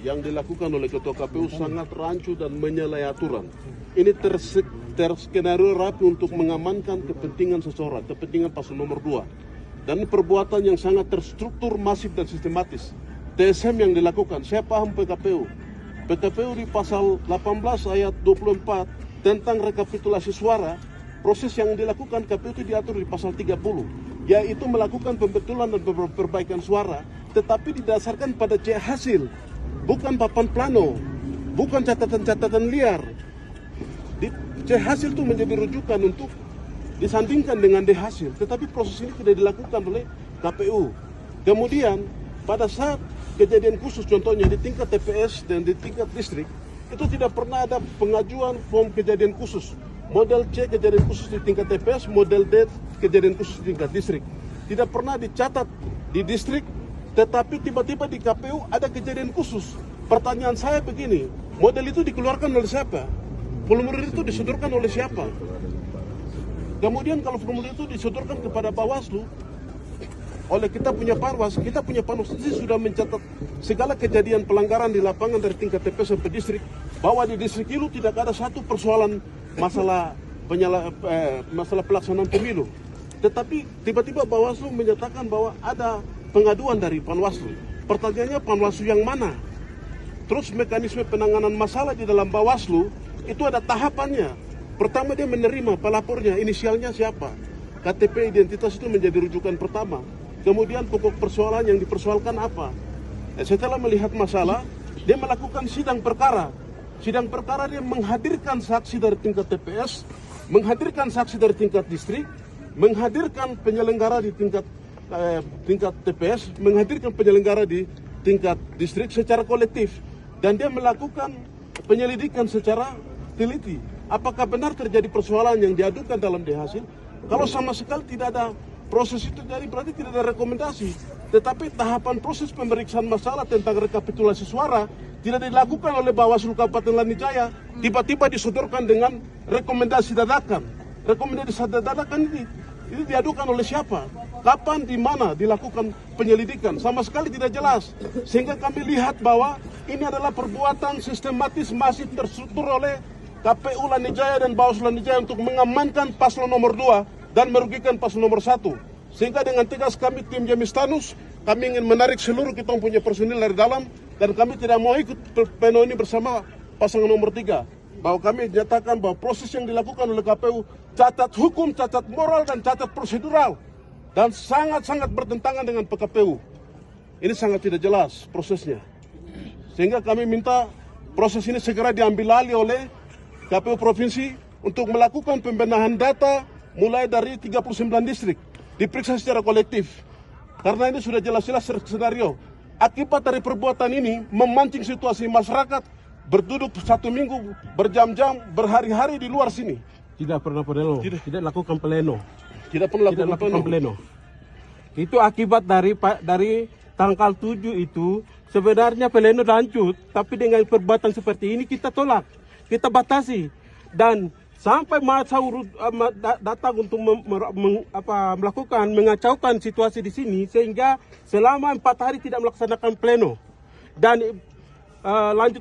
yang dilakukan oleh Ketua KPU sangat rancu dan menyalahi aturan. Ini terskenario rapi untuk mengamankan kepentingan seseorang, kepentingan paslon nomor 2. Dan perbuatan yang sangat terstruktur, masif dan sistematis. TSM yang dilakukan, saya paham PKPU. PKPU di pasal 18 ayat 24 tentang rekapitulasi suara, proses yang dilakukan KPU itu diatur di pasal 30, yaitu melakukan pembetulan dan perbaikan suara, tetapi didasarkan pada C hasil, bukan papan plano, bukan catatan-catatan liar. C hasil itu menjadi rujukan untuk disandingkan dengan D hasil, tetapi proses ini tidak dilakukan oleh KPU. Kemudian pada saat kejadian khusus, contohnya di tingkat TPS dan di tingkat distrik, itu tidak pernah ada pengajuan form kejadian khusus. Model C kejadian khusus di tingkat TPS, model D kejadian khusus di tingkat distrik. Tidak pernah dicatat di distrik, tetapi tiba-tiba di KPU ada kejadian khusus. Pertanyaan saya begini, model itu dikeluarkan oleh siapa? Formulir itu disodorkan oleh siapa? Kemudian kalau formulir itu disodorkan kepada Bawaslu oleh kita punya Panwas itu sudah mencatat segala kejadian pelanggaran di lapangan dari tingkat TPS sampai distrik, bahwa di distrik itu tidak ada satu persoalan masalah pelaksanaan pemilu. Tetapi tiba-tiba Bawaslu menyatakan bahwa ada pengaduan dari Panwaslu. Pertanyaannya, Panwaslu yang mana? Terus mekanisme penanganan masalah di dalam Bawaslu itu ada tahapannya. Pertama dia menerima pelapornya, inisialnya siapa, KTP identitas itu menjadi rujukan pertama. Kemudian pokok persoalan yang dipersoalkan apa. Setelah melihat masalah, dia melakukan sidang perkara. Sidang perkara dia menghadirkan saksi dari tingkat TPS, menghadirkan saksi dari tingkat distrik, menghadirkan penyelenggara di tingkat TPS, menghadirkan penyelenggara di tingkat distrik secara kolektif. Dan dia melakukan penyelidikan secara teliti. Apakah benar terjadi persoalan yang diadukan dalam D hasil? Kalau sama sekali tidak ada proses itu, jadi berarti tidak ada rekomendasi. Tetapi tahapan proses pemeriksaan masalah tentang rekapitulasi suara tidak dilakukan oleh Bawaslu Kabupaten Lanijaya. Tiba-tiba disodorkan dengan rekomendasi dadakan. Rekomendasi dadakan ini diadukan oleh siapa? Kapan, di mana dilakukan penyelidikan? Sama sekali tidak jelas. Sehingga kami lihat bahwa ini adalah perbuatan sistematis masih terstruktur oleh KPU Lanijaya dan Bawaslu Lanijaya untuk mengamankan paslon nomor 2 dan merugikan paslon nomor 1. Sehingga dengan tegas kami tim Jamis Tanus, kami ingin menarik seluruh kita punya personil dari dalam, dan kami tidak mau ikut pleno ini bersama pasangan nomor 3. Bahwa kami nyatakan bahwa proses yang dilakukan oleh KPU cacat hukum, cacat moral, dan cacat prosedural, dan sangat-sangat bertentangan dengan PKPU. Ini sangat tidak jelas prosesnya. Sehingga kami minta proses ini segera diambil alih oleh KPU Provinsi untuk melakukan pembenahan data mulai dari 39 distrik, diperiksa secara kolektif. Karena ini sudah jelas-jelas skenario. Akibat dari perbuatan ini memancing situasi masyarakat berduduk 1 minggu, berjam-jam, berhari-hari di luar sini. Tidak pernah pleno. Tidak lakukan pleno. Tidak pernah lakukan pleno. Itu akibat dari tanggal 7 itu sebenarnya pleno lanjut, tapi dengan perbuatan seperti ini kita tolak. Kita batasi, dan sampai masa datang untuk melakukan mengacaukan situasi di sini, sehingga selama 4 hari tidak melaksanakan pleno. Dan lanjut